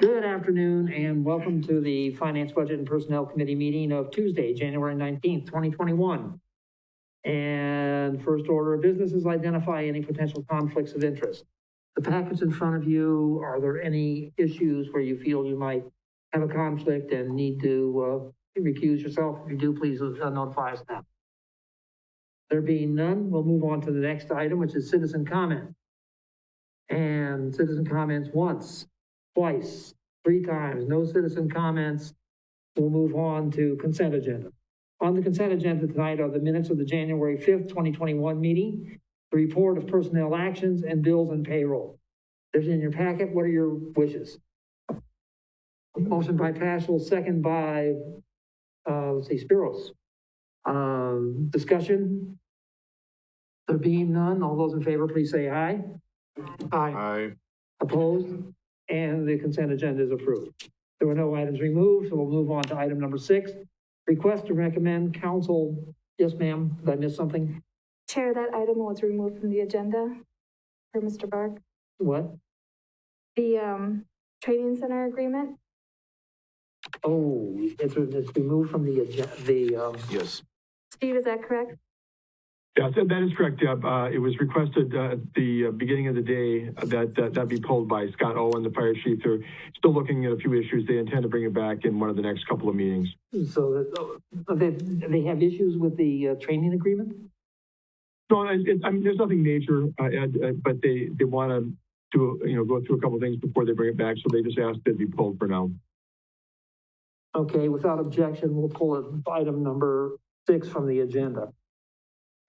Good afternoon and welcome to the Finance, Budget, and Personnel Committee meeting of Tuesday, January 19th, 2021. And first order of business is identify any potential conflicts of interest. The packets in front of you, are there any issues where you feel you might have a conflict and need to recuse yourself? If you do, please notify us now. There being none, we'll move on to the next item, which is citizen comment. And citizen comments once, twice, 3 times, no citizen comments. We'll move on to consent agenda. On the consent agenda tonight are the minutes of the January 5th, 2021 meeting, the report of personnel actions, and bills and payroll. There's in your packet. What are your wishes? Motion by Paschal, second by, Spiros. Discussion? There being none, all those in favor, please say aye. Aye. Opposed? And the consent agenda is approved. There were no items removed, so we'll move on to item number 6. Request to recommend council. Yes, ma'am. Did I miss something? Chair, that item was removed from the agenda for Mr. Bark. What? The training center agreement. Oh, it's removed from the agenda. Yes. Steve, is that correct? Yeah, that is correct, Deb. It was requested at the beginning of the day that be pulled by Scott Owen, the fire chief. They're still looking at a few issues. They intend to bring it back in one of the next couple of meetings. So they have issues with the training agreement? No, I mean, there's nothing major, but they want to go through a couple of things before they bring it back. So they just asked it be pulled for now. Okay, without objection, we'll pull item number 6 from the agenda.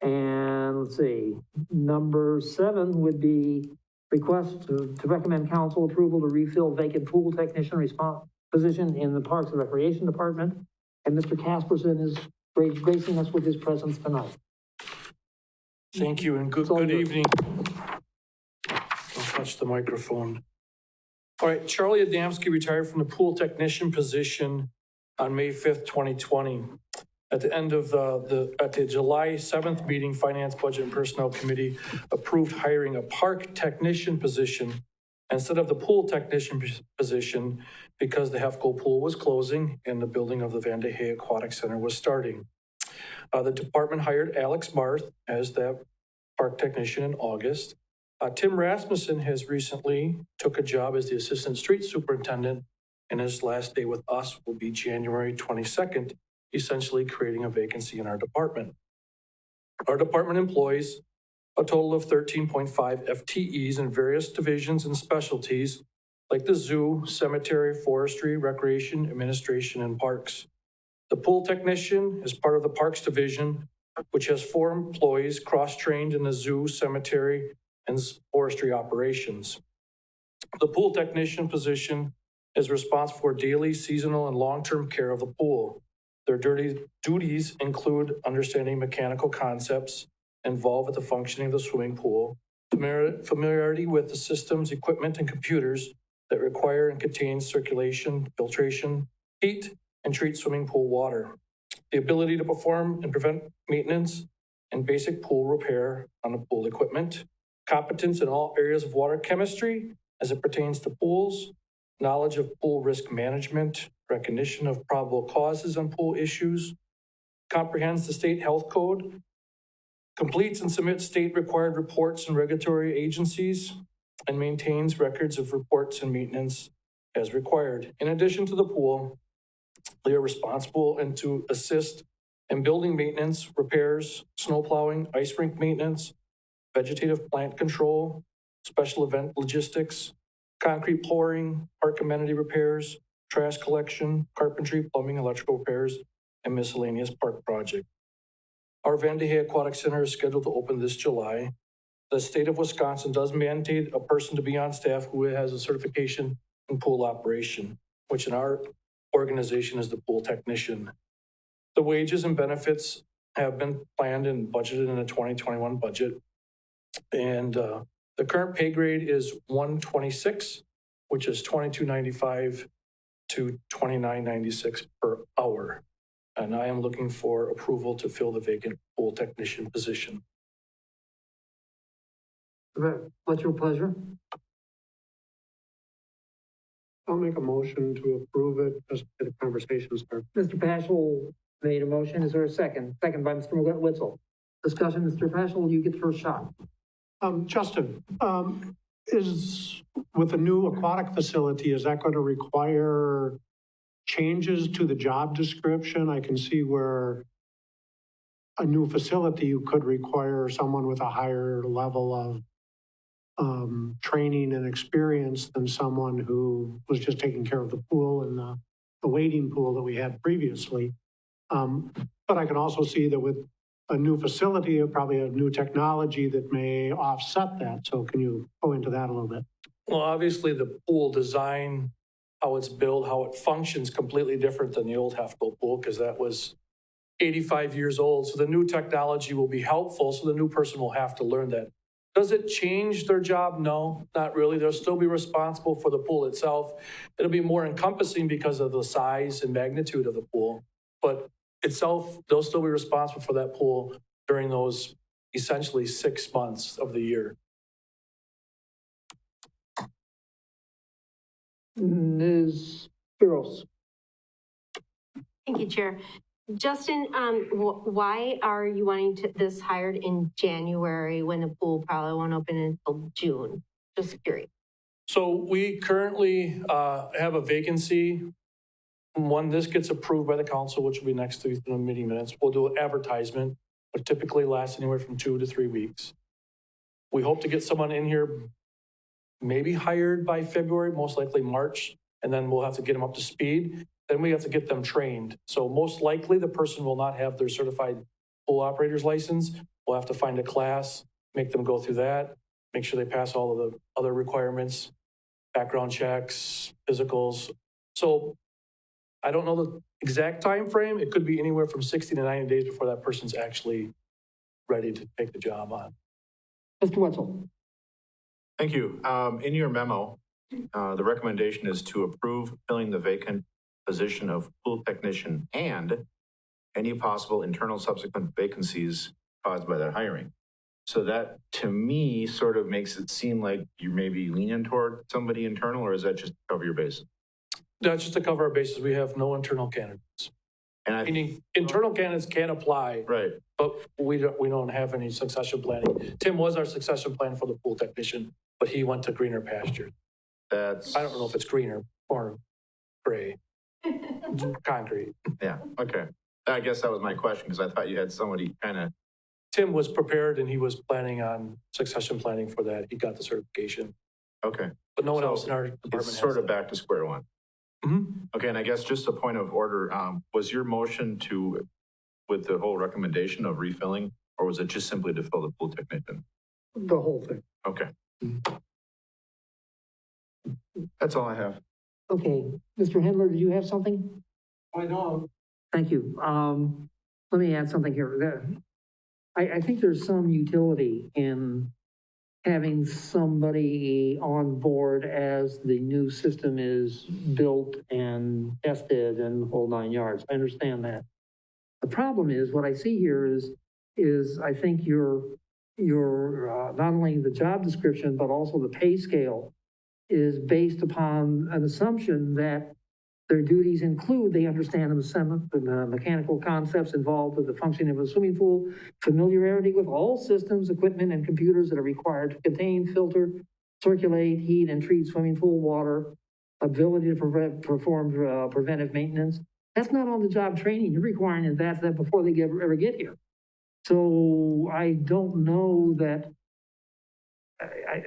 And let's see, number 7 would be request to recommend council approval to refill vacant pool technician position in the Parks and Recreation Department. And Mr. Casperson is gracing us with his presence tonight. Thank you and good evening. Don't touch the microphone. All right, Charlie Adamski retired from the pool technician position on May 5th, 2020. At the end of the July 7th meeting, Finance, Budget, and Personnel Committee approved hiring a park technician position instead of the pool technician position because the Hefco pool was closing and the building of the Van de Hey Aquatic Center was starting. The department hired Alex Marth as the park technician in August. Tim Rasmussen has recently took a job as the assistant street superintendent, and his last day with us will be January 22nd, essentially creating a vacancy in our department. Our department employs a total of 13.5 FTEs in various divisions and specialties like the zoo, cemetery, forestry, recreation, administration, and parks. The pool technician is part of the parks division, which has 4 employees cross-trained in the zoo, cemetery, and forestry operations. The pool technician position is responsible for daily, seasonal, and long-term care of the pool. Their duties include understanding mechanical concepts involved with the functioning of the swimming pool, familiarity with the systems, equipment, and computers that require and contain circulation, filtration, heat, and treat swimming pool water, the ability to perform and prevent maintenance and basic pool repair on the pool equipment, competence in all areas of water chemistry as it pertains to pools, knowledge of pool risk management, recognition of probable causes on pool issues, comprehends the state health code, completes and submits state required reports and regulatory agencies, and maintains records of reports and maintenance as required. In addition to the pool, they are responsible and to assist in building maintenance, repairs, snow plowing, ice rink maintenance, vegetative plant control, special event logistics, concrete pouring, park amenity repairs, trash collection, carpentry, plumbing, electrical repairs, and miscellaneous park project. Our Van de Hey Aquatic Center is scheduled to open this July. The state of Wisconsin does mandate a person to be on staff who has a certification in pool operation, which in our organization is the pool technician. The wages and benefits have been planned and budgeted in the 2021 budget. And the current pay grade is 126, which is $22.95 to $29.96 per hour. And I am looking for approval to fill the vacant pool technician position. What's your pleasure? I'll make a motion to approve it, just to get the conversation started. Mr. Paschal made a motion. Is there a second? Second by Mr. Witzel. Discussion, Mr. Paschal, you get the first shot. Justin, is, with a new aquatic facility, is that going to require changes to the job description? I can see where a new facility could require someone with a higher level of training and experience than someone who was just taking care of the pool and the wading pool that we had previously. But I can also see that with a new facility, probably a new technology that may offset that. So can you go into that a little bit? Well, obviously, the pool design, how it's built, how it functions, completely different than the old Half-Built pool, because that was 85 years old. So the new technology will be helpful, so the new person will have to learn that. Does it change their job? No, not really. They'll still be responsible for the pool itself. It'll be more encompassing because of the size and magnitude of the pool. But itself, they'll still be responsible for that pool during those essentially 6 months of the year. Ms. Spiros. Thank you, Chair. Justin, why are you wanting this hired in January when the pool probably won't open until June? Just curious. So we currently have a vacancy. When this gets approved by the council, which will be next to the meeting minutes, we'll do an advertisement, but typically lasts anywhere from 2 to 3 weeks. We hope to get someone in here, maybe hired by February, most likely March, and then we'll have to get them up to speed. Then we have to get them trained. So most likely the person will not have their certified pool operator's license. We'll have to find a class, make them go through that, make sure they pass all of the other requirements, background checks, physicals. So I don't know the exact time frame. It could be anywhere from 60 to 90 days before that person's actually ready to take the job on. Mr. Wetzel. Thank you. In your memo, the recommendation is to approve filling the vacant position of pool technician and any possible internal subsequent vacancies caused by that hiring. So that, to me, sort of makes it seem like you may be leaning toward somebody internal, or is that just to cover your bases? That's just to cover our bases. We have no internal candidates. And Meaning internal candidates can apply, right. but we don't have any succession planning. Tim was our succession plan for the pool technician, but he went to greener pastures. That's, I don't know if it's greener or gray. Concrete. yeah, okay. I guess that was my question, because I thought you had somebody kind of, Tim was prepared and he was planning on succession planning for that. He got the certification, okay. but no one So else in our department It's has sort of that. back to square one. Mhm. Okay, and I guess just a point of order, was your motion to, with the whole recommendation of refilling, or was it just simply to fill the pool technician? The whole thing. Okay. That's all I have. Okay, Mr. Handler, did you have something? I know. Thank you. Let me add something here. I think there's some utility in having somebody on board as the new system is built and tested and the whole 9 yards. I understand that. The problem is, what I see here is I think your not only the job description, but also the pay scale is based upon an assumption that their duties include, they understand the mechanical concepts involved with the functioning of a swimming pool, familiarity with all systems, equipment, and computers that are required to contain, filter, circulate, heat, and treat swimming pool water, ability to perform preventive maintenance. That's not on the job training. You're requiring that before they ever get here. So I don't know that.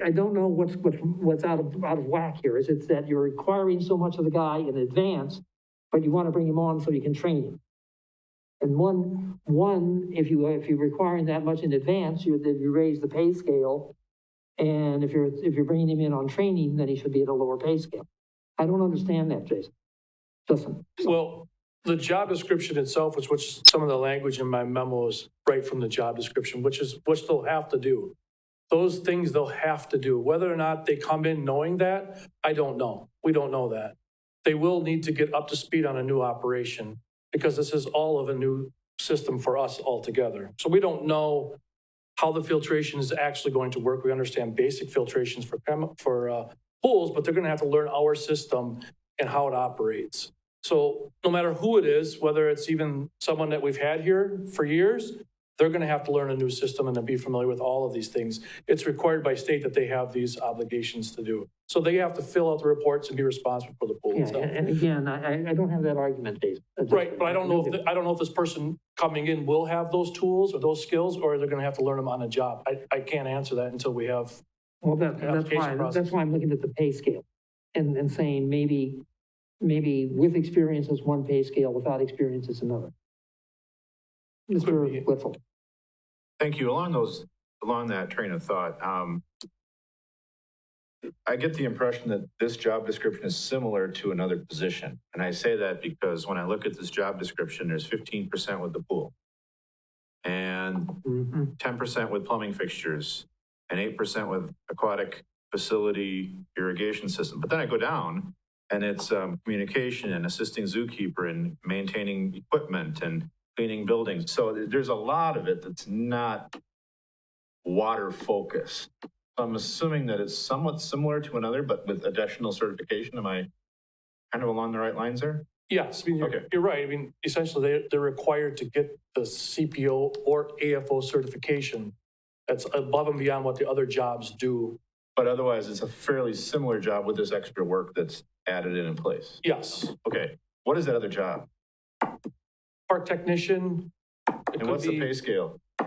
I don't know what's out of whack here. Is it that you're requiring so much of the guy in advance, but you want to bring him on so you can train him? And one, if you're requiring that much in advance, you raise the pay scale, and if you're bringing him in on training, then he should be at a lower pay scale. I don't understand that, Jason. Justin. Well, the job description itself, which some of the language in my memo is right from the job description, which they'll have to do. Those things they'll have to do. Whether or not they come in knowing that, I don't know. We don't know that. They will need to get up to speed on a new operation because this is all of a new system for us altogether. So we don't know how the filtration is actually going to work. We understand basic filtrations for pools, but they're gonna have to learn our system and how it operates. So no matter who it is, whether it's even someone that we've had here for years, they're gonna have to learn a new system and to be familiar with all of these things. It's required by state that they have these obligations to do. So they have to fill out the reports and be responsible for the pool Yeah, itself. and again, I don't have that argument, Jason. Right, but I don't know if this person coming in will have those tools or those skills, or they're gonna have to learn them on the job. I can't answer that until we have, Well, that's application process. that's why I'm looking at the pay scale and saying maybe with experience is one pay scale, without experience is another. Mr. be. Whitful. Thank you. Along that train of thought, I get the impression that this job description is similar to another position. And I say that because when I look at this job description, there's 15% with the pool and 10% with plumbing fixtures and 8% with aquatic facility irrigation system. But then I go down and it's communication and assisting zookeeper and maintaining equipment and cleaning buildings. So there's a lot of it that's not water focused. So I'm assuming that it's somewhat similar to another, but with additional certification. Am I kind of along the right lines there? yes, I mean, Okay. you're right. I mean, essentially, they're required to get the CPO or AFO certification. That's above and beyond what the other jobs do. But otherwise, it's a fairly similar job with this extra work that's added in place. Yes, Okay, what is that other job? park technician. It And could what's the be, pay scale? Is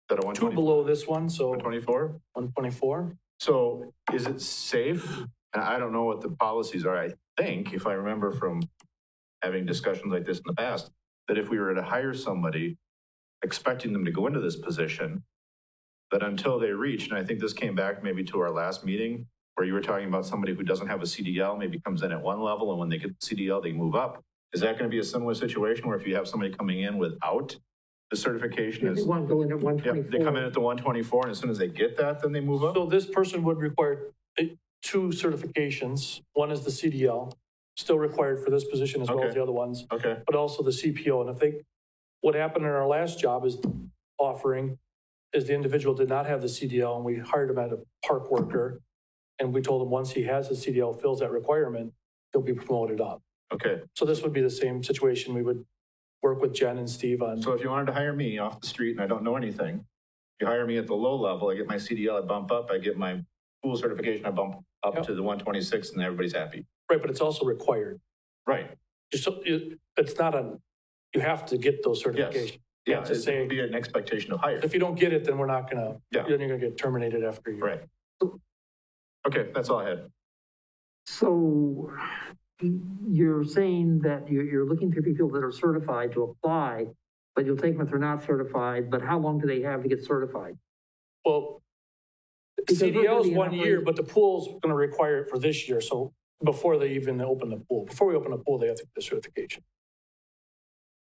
that a 120? two below this one, so 124? 124. So is it safe? And I don't know what the policies are. I think, if I remember from having discussions like this in the past, that if we were to hire somebody, expecting them to go into this position, that until they reach, and I think this came back maybe to our last meeting, where you were talking about somebody who doesn't have a CDL, maybe comes in at one level, and when they get the CDL, they move up. Is that going to be a similar situation where if you have somebody coming in without the certification, If you want to go in at yep, 124. they come in at the 124, and as soon as they get that, then they move up? So this person would require two certifications. One is the CDL, still required for this position as well as Okay. the other ones, Okay, but also the CPO. And what happened in our last job is the individual did not have the CDL, and we hired him as a park worker. And we told him once he has his CDL, fills that requirement, he'll be promoted up. okay. So this would be the same situation. We would work with Jen and Steve on. So if you wanted to hire me off the street and I don't know anything, you hire me at the low level, I get my CDL, I bump up, I get my pool certification, I bump up Yep. to the 126 and everybody's happy. Right, but it's also required. Right, It's not you have to get those yes. certifications. Yeah, to it say- would be an expectation of hire. If you don't get it, then we're not gonna, Yeah. then you're gonna get terminated after a year. Right. Okay, that's all I had. So you're saying that you're looking for people that are certified to apply, but you'll take them if they're not certified, but how long do they have to get certified? Well, Because we're gonna CDL is be in 1 year, operation- but the pool's gonna require it for this year, so before they even open the pool, before we open the pool, they have to get the certification.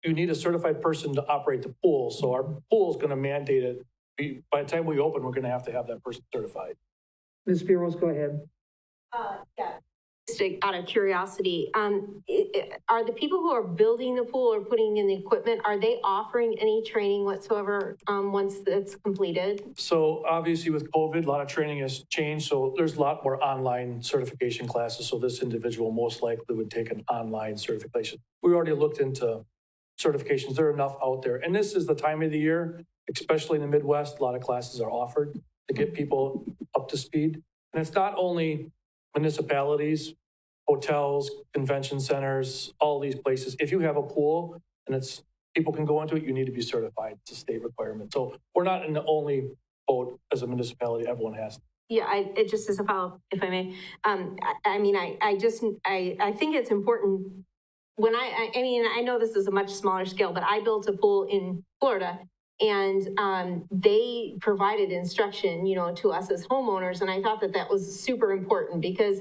You need a certified person to operate the pool, so our pool is gonna mandate it. By the time we open, we're gonna have to have that person certified. Ms. Spiros, go ahead. Yeah. Just out of curiosity, are the people who are building the pool or putting in the equipment, are they offering any training whatsoever once it's completed? So obviously with COVID, a lot of training has changed, so there's a lot more online certification classes, so this individual most likely would take an online certification. We already looked into certifications, there are enough out there, and this is the time of the year, especially in the Midwest, a lot of classes are offered to get people up to speed. And it's not only municipalities, hotels, convention centers, all these places. If you have a pool and people can go into it, you need to be certified. It's a state requirement. So we're not in the only boat as a municipality, everyone has. Yeah, it just as a follow-up, if I may. I think it's important when I know this is a much smaller scale, but I built a pool in Florida and they provided instruction, to us as homeowners. And I thought that was super important because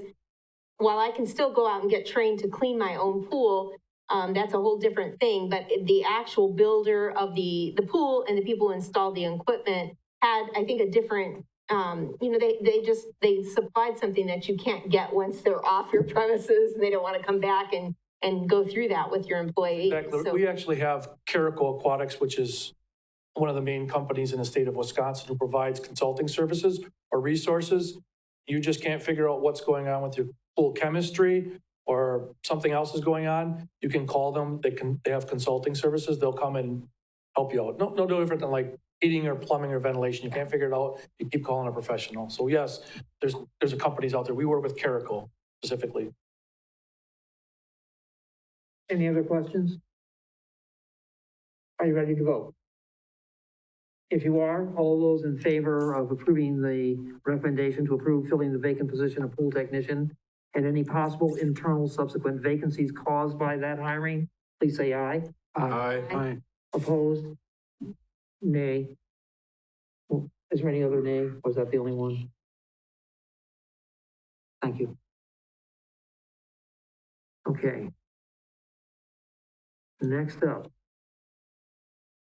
while I can still go out and get trained to clean my own pool, that's a whole different thing. But the actual builder of the pool and the people who installed the equipment had, I think, a different, they supplied something that you can't get once they're off your premises and they don't want to come back and go through that with your employees. Exactly. So, We actually have Carico Aquatics, which is one of the main companies in the state of Wisconsin who provides consulting services or resources. You just can't figure out what's going on with your pool chemistry or something else is going on, you can call them. They have consulting services. They'll come and help you out. No different than like heating or plumbing or ventilation. You can't figure it out. You keep calling a professional. So yes, there's companies out there. We work with Carico specifically. Any other questions? Are you ready to vote? If you are, all those in favor of approving the recommendation to approve filling the vacant position of pool technician and any possible internal subsequent vacancies caused by that hiring, please say aye. Aye. Opposed? Nay. Is there any other nay? Or was that the only one? Thank you. Okay. Next up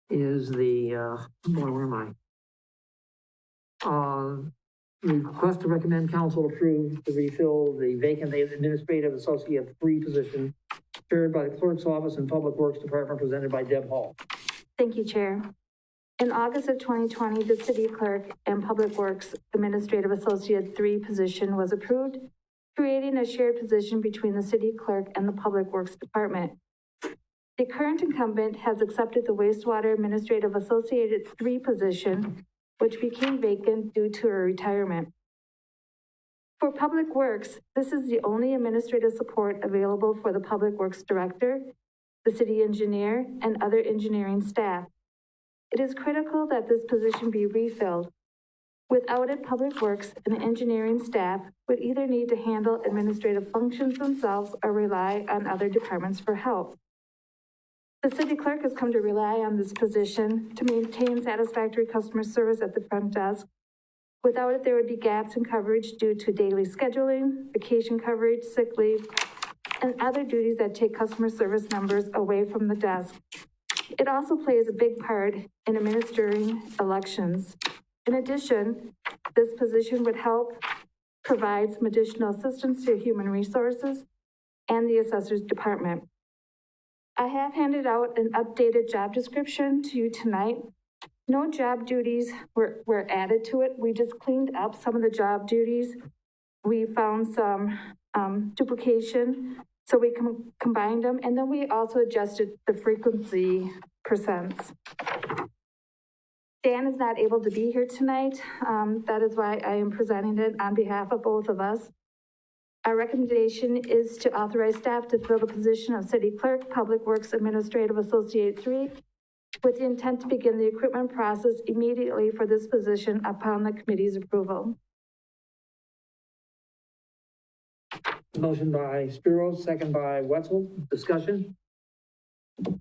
is the, where am I? Request to recommend council approve to refill the vacant administrative associate 3 position chaired by the clerk's office and public works department presented by Deb Hall. Thank you, Chair. In August of 2020, the city clerk and public works administrative associate 3 position was approved, creating a shared position between the city clerk and the public works department. The current incumbent has accepted the wastewater administrative associate 3 position, which became vacant due to her retirement. For Public Works, this is the only administrative support available for the Public Works Director, the city engineer, and other engineering staff. It is critical that this position be refilled. Without it, Public Works and engineering staff would either need to handle administrative functions themselves or rely on other departments for help. The city clerk has come to rely on this position to maintain satisfactory customer service at the front desk. Without it, there would be gaps in coverage due to daily scheduling, vacation coverage, sick leave, and other duties that take customer service members away from the desk. It also plays a big part in administering elections. In addition, this position would help provide some additional assistance to human resources and the assessor's department. I have handed out an updated job description to you tonight. No job duties were added to it. We just cleaned up some of the job duties. We found some duplication, so we combined them, and then we also adjusted the frequency percents. Dan is not able to be here tonight. That is why I am presenting it on behalf of both of us. Our recommendation is to authorize staff to fill the position of City Clerk, Public Works Administrative Associate 3, with the intent to begin the recruitment process immediately for this position upon the committee's approval. Motion by Spiro, second by Wetzel. Discussion? Who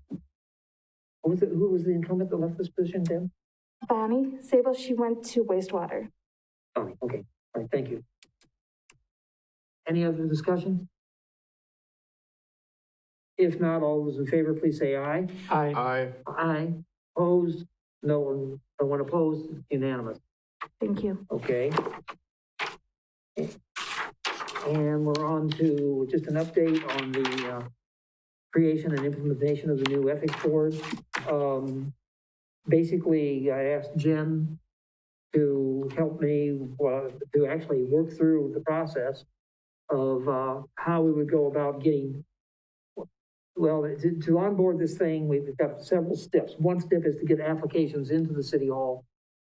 was the incumbent that left this position, Deb? Bonnie Sable, she went to wastewater. Oh, okay. All right, thank you. Any other discussion? If not, all those in favor, please say aye. Aye. Aye. Opposed? No one opposed, unanimous. Thank you. Okay. And we're on to just an update on the creation and implementation of the new ethics board. Basically, I asked Jen to help me to actually work through the process of how we would go about getting, well, to onboard this thing, we've got several steps. One step is to get applications into the city hall.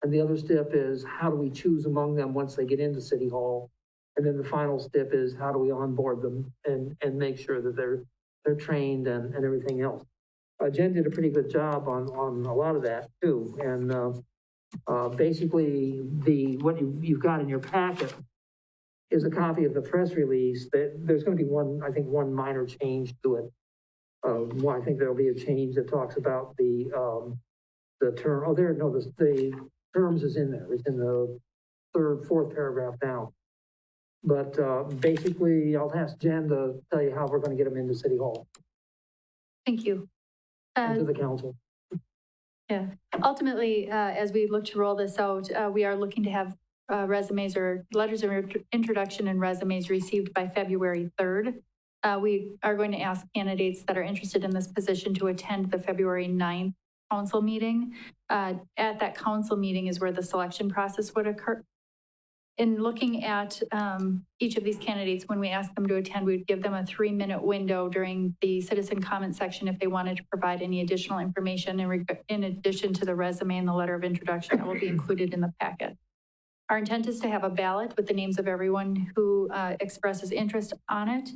And the other step is how do we choose among them once they get into city hall? And then the final step is how do we onboard them and make sure that they're trained and everything else. Jen did a pretty good job on a lot of that too. And basically what you've got in your packet is a copy of the press release. That there's going to be one minor change to it. I think there'll be a change that talks about the term. The terms is in there. It's in the fourth paragraph now. But basically, I'll ask Jen to tell you how we're going to get them into City Hall, Thank you. into the council. Yeah, ultimately, as we look to roll this out, we are looking to have resumes or letters of introduction and resumes received by February 3rd. We are going to ask candidates that are interested in this position to attend the February 9th council meeting. At that council meeting is where the selection process would occur. In looking at each of these candidates, when we asked them to attend, we would give them a 3-minute window during the citizen comment section if they wanted to provide any additional information in addition to the resume and the letter of introduction that will be included in the packet. Our intent is to have a ballot with the names of everyone who expresses interest on it.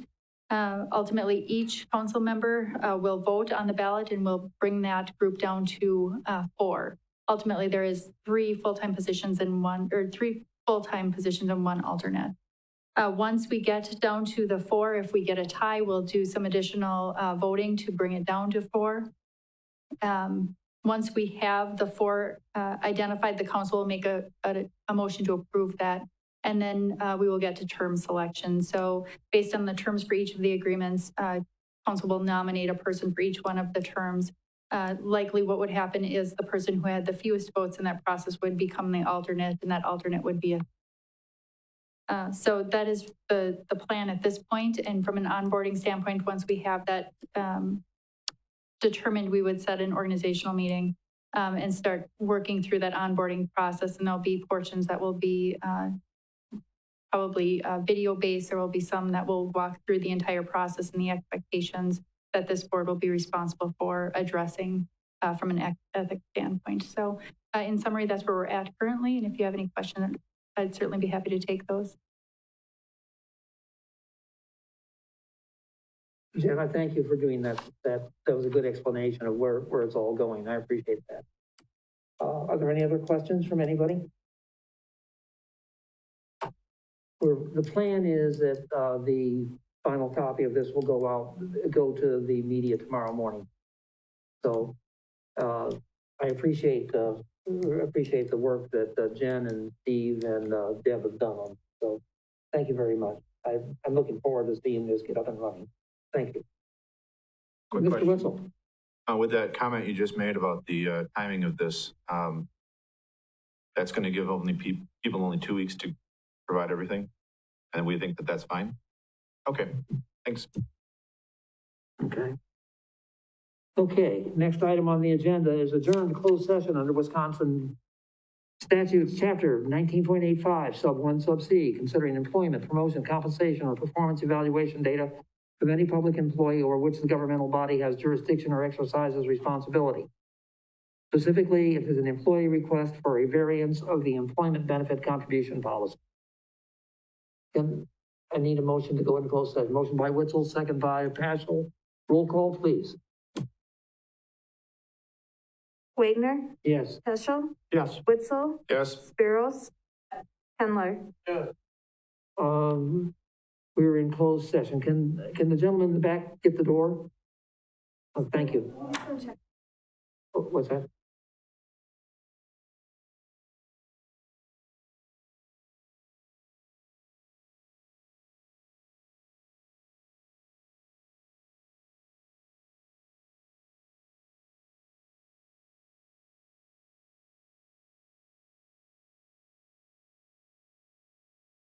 Ultimately, each council member will vote on the ballot and will bring that group down to 4. Ultimately, there is 3 full-time positions and 3 full-time positions and 1 alternate. Once we get down to the 4, if we get a tie, we'll do some additional voting to bring it down to 4. Once we have the 4 identified, the council will make a motion to approve that. And then we will get to term selection. So based on the terms for each of the agreements, council will nominate a person for each one of the terms. Likely what would happen is the person who had the fewest votes in that process would become the alternate, and that alternate would be so that is the plan at this point. And from an onboarding standpoint, once we have that determined, we would set an organizational meeting and start working through that onboarding process. And there'll be portions that will be probably video-based. There will be some that will walk through the entire process and the expectations that this board will be responsible for addressing from an ethics standpoint. So in summary, that's where we're at currently. And if you have any questions, I'd certainly be happy to take those. Jen, I thank you for doing that. That was a good explanation of where it's all going. I appreciate that. Are there any other questions from anybody? The plan is that the final copy of this will go to the media tomorrow morning. So I appreciate the work that Jen and Steve and Deb have done on. So thank you very much. I'm looking forward to seeing this get up and running. Thank you. Quick Mr. question. Wetzel. With that comment you just made about the timing of this, that's going to give people only 2 weeks to provide everything, and we think that that's fine. Okay, thanks. Okay, next item on the agenda is adjourned to closed session under Wisconsin statutes, chapter 19.85, sub 1, sub C, considering employment, promotion, compensation, or performance evaluation data of any public employee over which the governmental body has jurisdiction or exercises responsibility. Specifically, if there's an employee request for a variance of the employment benefit contribution policy. I need a motion to go into closed session. Motion by Witzel, second by Paschal. Roll call, please. Wagner, Yes. Peschel, Yes. Witzel, Yes. Spiros, Kendler. We're in closed session. Can the gentleman in the back get the door? Oh, thank you. What's that?